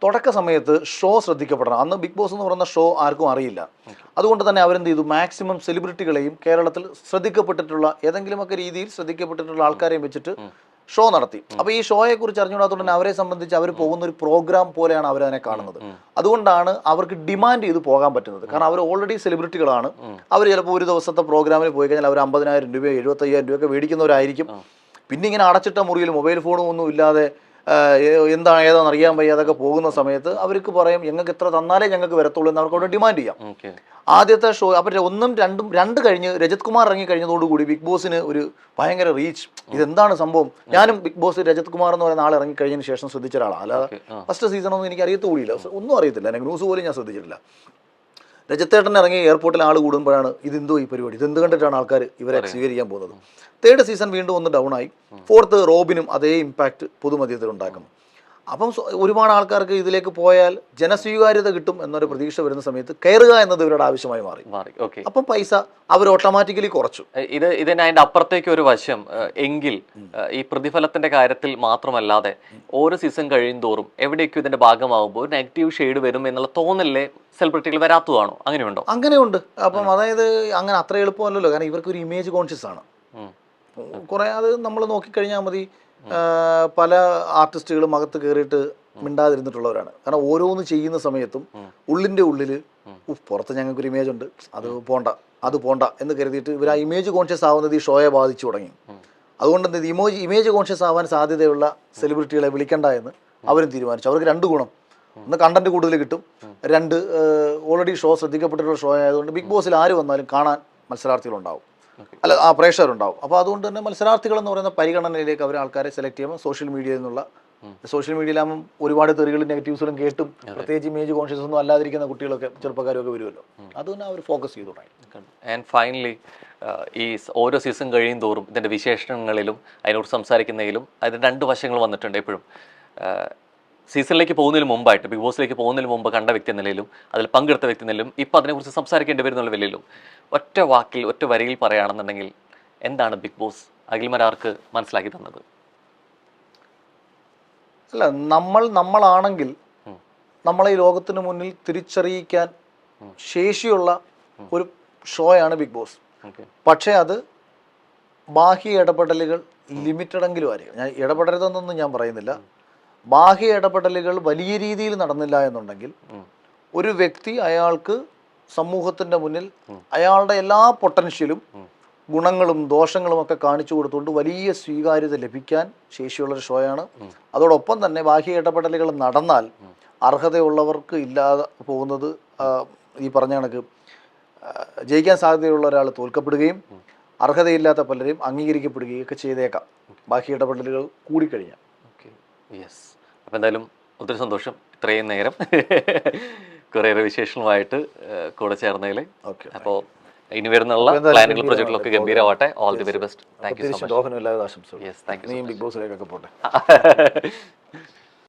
തുടക്ക സമയത്ത് ഷോ ശ്രദ്ധിക്കപ്പെടണം. അന്ന് ബിഗ് ബോസ് എന്ന് പറയുന്ന ഷോ ആർക്കും അറിയില്ല. അതുകൊണ്ട് തന്നെ അവരെന്ത് ചെയ്തു, മാക്സിമം സെലിബ്രിറ്റികളെയും കേരളത്തിൽ ശ്രദ്ധിക്കപ്പെട്ടിട്ടുള്ള ഏതെങ്കിലുമൊക്കെ രീതിയിൽ ശ്രദ്ധിക്കപ്പെട്ടിട്ടുള്ള ആൾക്കാരെയും വെച്ചിട്ട് ഷോ നടത്തി. അപ്പോൾ ഈ ഷോയെ കുറിച്ച് അറിഞ്ഞുകൂടാത്തതുകൊണ്ട് തന്നെ അവരെ സംബന്ധിച്ച് അവർ പോകുന്ന ഒരു പ്രോഗ്രാം പോലെയാണ് അവരതിനെ കാണുന്നത്. അതുകൊണ്ടാണ് അവർക്ക് ഡിമാൻഡ് ചെയ്ത് പോകാൻ പറ്റുന്നത്. കാരണം അവർ ഓൾറെഡി സെലിബ്രിറ്റികളാണ്. അവർ ചിലപ്പോൾ ഒരു ദിവസത്തെ പ്രോഗ്രാമിന് പോയി കഴിഞ്ഞാൽ അവർ 50,000 രൂപയോ 75,000 രൂപയൊക്കെ മേടിക്കുന്നവരായിരിക്കും. പിന്നെ ഇങ്ങനെ അടച്ചിട്ട മുറിയിൽ മൊബൈൽ ഫോണും ഒന്നും ഇല്ലാതെ എന്താണ് ഏതാണെന്ന് അറിയാൻ വയ്യാതൊക്കെ പോകുന്ന സമയത്ത് അവർക്ക് പറയും ഞങ്ങൾക്ക് എത്ര തന്നാലേ ഞങ്ങൾക്ക് വരത്തുള്ളൂ എന്ന് അവർക്ക് അവിടെ ഡിമാൻഡ് ചെയ്യാം. ആദ്യത്തെ ഷോ അപ്പോൾ 1, 2 കഴിഞ്ഞ് രജത് കുമാർ ഇറങ്ങി കഴിഞ്ഞതോടുകൂടി ബിഗ് ബോസിന് ഒരു ഭയങ്കര റീച്ച്. ഇതെന്താണ് സംഭവം? ഞാനും ബിഗ് ബോസ് രജത് കുമാർ എന്ന് പറയുന്ന ആൾ ഇറങ്ങി കഴിഞ്ഞതിന് ശേഷം ശ്രദ്ധിച്ച ഒരാളാണ്. അല്ലാതെ ഫസ്റ്റ് സീസണൊന്നും എനിക്ക് അറിയത്തുകൂടിയില്ല, ഒന്നും അറിയത്തില്ല, എനിക്ക് ന്യൂസ് പോലും ഞാൻ ശ്രദ്ധിച്ചിട്ടില്ല. രജത്തേട്ടൻ ഇറങ്ങി എയർപോർട്ടിൽ ആൾ കൂടുമ്പോഴാണ് ഇതെന്തോ ഈ പരിപാടി, ഇതെന്ത് കണ്ടിട്ടാണ് ആൾക്കാർ ഇവരെ സ്വീകരിക്കാൻ പോകുന്നത്. 3rd സീസൺ വീണ്ടും ഒന്ന് ഡൗൺ ആയി. 4th റോബിനും അതേ ഇമ്പാക്റ്റ് പൊതുമധ്യത്തിൽ ഉണ്ടാക്കുന്നു. അപ്പം ഒരുപാട് ആൾക്കാർക്ക് ഇതിലേക്ക് പോയാൽ ജനസ്വീകാര്യത കിട്ടും എന്നൊരു പ്രതീക്ഷ വരുന്ന സമയത്ത് കയറുക എന്നത് ഇവരുടെ ആവശ്യമായി മാറി. അപ്പം പൈസ അവർ ഓട്ടോമാറ്റിക്കലി കുറച്ചു. ഇതിന് അതിന്റെ അപ്പുറത്തേക്ക് ഒരു വശം എങ്കിൽ ഈ പ്രതിഫലത്തിന്റെ കാര്യത്തിൽ മാത്രമല്ലാതെ ഓരോ സീസൺ കഴിയും തോറും എവിടേക്കും ഇതിന്റെ ഭാഗമാകുമ്പോൾ ഒരു നെഗറ്റീവ് ഷെയ്ഡ് വരും എന്നുള്ള തോന്നലേ സെലിബ്രിറ്റികൾ വരാത്തതാണോ? അങ്ങനെയുണ്ടോ? അങ്ങനെയുണ്ട്. അപ്പം അതായത് അങ്ങനെ അത്ര എളുപ്പമല്ലല്ലോ. കാരണം ഇവർക്ക് ഒരു ഇമേജ് കോൺഷ്യസ് ആണ്. കുറേ അത് നമ്മൾ നോക്കിക്കഴിഞ്ഞാൽ മതി. പല ആർട്ടിസ്റ്റുകളും അകത്ത് കയറിയിട്ട് മിണ്ടാതിരുന്നിട്ടുള്ളവരാണ്. കാരണം ഓരോന്ന് ചെയ്യുന്ന സമയത്തും ഉള്ളിൻ്റെ ഉള്ളിൽ പുറത്ത് ഞങ്ങൾക്കൊരു ഇമേജ് ഉണ്ട്, അത് പോണ്ട എന്ന് കരുതിയിട്ട് ഇവർ ആ ഇമേജ് കോൺഷ്യസ് ആവുന്നത് ഈ ഷോയെ ബാധിച്ചു തുടങ്ങി. അതുകൊണ്ട് എന്ത് ഇമേജ് കോൺഷ്യസ് ആവാൻ സാധ്യതയുള്ള സെലിബ്രിറ്റികളെ വിളിക്കണ്ട എന്ന് അവരും തീരുമാനിച്ചു. അവർക്ക് 2 ഗുണം: ഒന്ന് കണ്ടന്റ് കൂടുതൽ കിട്ടും, 2 ഓൾറെഡി ഷോ ശ്രദ്ധിക്കപ്പെട്ടിട്ടുള്ള ഷോ ആയതുകൊണ്ട് ബിഗ് ബോസിൽ ആര് വന്നാലും കാണാൻ മത്സരാർത്ഥികളുണ്ടാവും, അല്ല ആ പ്രേക്ഷകരുണ്ടാവും. അപ്പോൾ അതുകൊണ്ട് തന്നെ മത്സരാർത്ഥികൾ എന്ന് പറയുന്ന പരിഗണനയിലേക്ക് അവർ ആൾക്കാരെ സെലക്ട് ചെയ്യുമ്പോൾ സോഷ്യൽ മീഡിയയിലാകുമ്പോൾ ഒരുപാട് തെറികളും നെഗറ്റീവ്സുകളും കേട്ടും പ്രത്യേകിച്ച് ഇമേജ് കോൺഷ്യസ് ഒന്നും അല്ലാതിരിക്കുന്ന കുട്ടികളൊക്കെ ചെറുപ്പക്കാരൊക്കെ വരുമല്ലോ. അത് തന്നെ അവർ ഫോക്കസ് ചെയ്തു തുടങ്ങി. ആൻഡ് ഫൈനലി ഈ ഓരോ സീസൺ കഴിയും തോറും ഇതിൻ്റെ വിശേഷങ്ങളിലും അതിനോട് സംസാരിക്കുന്നതിലും അതിന് 2 വശങ്ങൾ വന്നിട്ടുണ്ട് എപ്പോഴും. സീസണിലേക്ക് പോകുന്നതിന് മുമ്പായിട്ട്, ബിഗ് ബോസിലേക്ക് പോകുന്നതിന് മുമ്പ് കണ്ട വ്യക്തി എന്ന നിലയിലും അതിൽ പങ്കെടുത്ത വ്യക്തി നിലയിലും ഇപ്പോൾ അതിനെക്കുറിച്ച് സംസാരിക്കേണ്ടി വരുന്നുള്ള നിലയിലും ഒറ്റ വാക്കിൽ ഒറ്റ വരിയിൽ പറയുകയാണെന്നുണ്ടെങ്കിൽ എന്താണ് ബിഗ് ബോസ് അഖിൽമാരാർക്ക് മനസ്സിലാക്കി തന്നത്? അല്ല, നമ്മളാണെങ്കിൽ നമ്മളെ ഈ ലോകത്തിന് മുന്നിൽ തിരിച്ചറിയിക്കാൻ ശേഷിയുള്ള ഒരു ഷോയാണ് ബിഗ് ബോസ്. പക്ഷേ അത് ബാഹ്യ ഇടപെടലുകൾ ലിമിറ്റഡെങ്കിലും ആയിരിക്കും. ഞാൻ ഇടപെടരുതെന്നൊന്നും ഞാൻ പറയുന്നില്ല. ബാഹ്യ ഇടപെടലുകൾ വലിയ രീതിയിൽ നടന്നില്ല എന്നുണ്ടെങ്കിൽ ഒരു വ്യക്തി അയാൾക്ക് സമൂഹത്തിൻ്റെ മുന്നിൽ അയാളുടെ എല്ലാ പൊട്ടൻഷ്യലും ഗുണങ്ങളും ദോഷങ്ങളും ഒക്കെ കാണിച്ചു കൊടുത്തുകൊണ്ട് വലിയ സ്വീകാര്യത ലഭിക്കാൻ ശേഷിയുള്ളൊരു ഷോയാണ്. അതോടൊപ്പം തന്നെ ബാഹ്യ ഇടപെടലുകൾ നടന്നാൽ അർഹതയുള്ളവർക്ക് ഇല്ലാതെ പോകുന്നത് ഈ പറഞ്ഞ കണക്ക് ജയിക്കാൻ സാധ്യതയുള്ള ഒരാൾ തോൽക്കപ്പെടുകയും അർഹതയില്ലാത്ത പലരെയും അംഗീകരിക്കപ്പെടുകയും ഒക്കെ ചെയ്തേക്കാം ബാഹ്യ ഇടപെടലുകൾ കൂടിക്കഴിഞ്ഞാൽ. യെസ്. അപ്പോൾ എന്തായാലും ഒത്തിരി സന്തോഷം ഇത്രയും നേരം കുറേയേറെ വിശേഷങ്ങളുമായിട്ട് കൂടെ ചേർന്നതിൽ. അപ്പോൾ ഇനി വരുന്നുള്ള പ്ലാനുകൾ പ്രൊജക്ടുകളൊക്കെ ഗംഭീരമാവട്ടെ. All the very best. Thank you so much. എല്ലാവിധ ആശംസകളും. Yes, thank you. ബിഗ് ബോസിലേക്കൊക്കെ പോട്ടെ.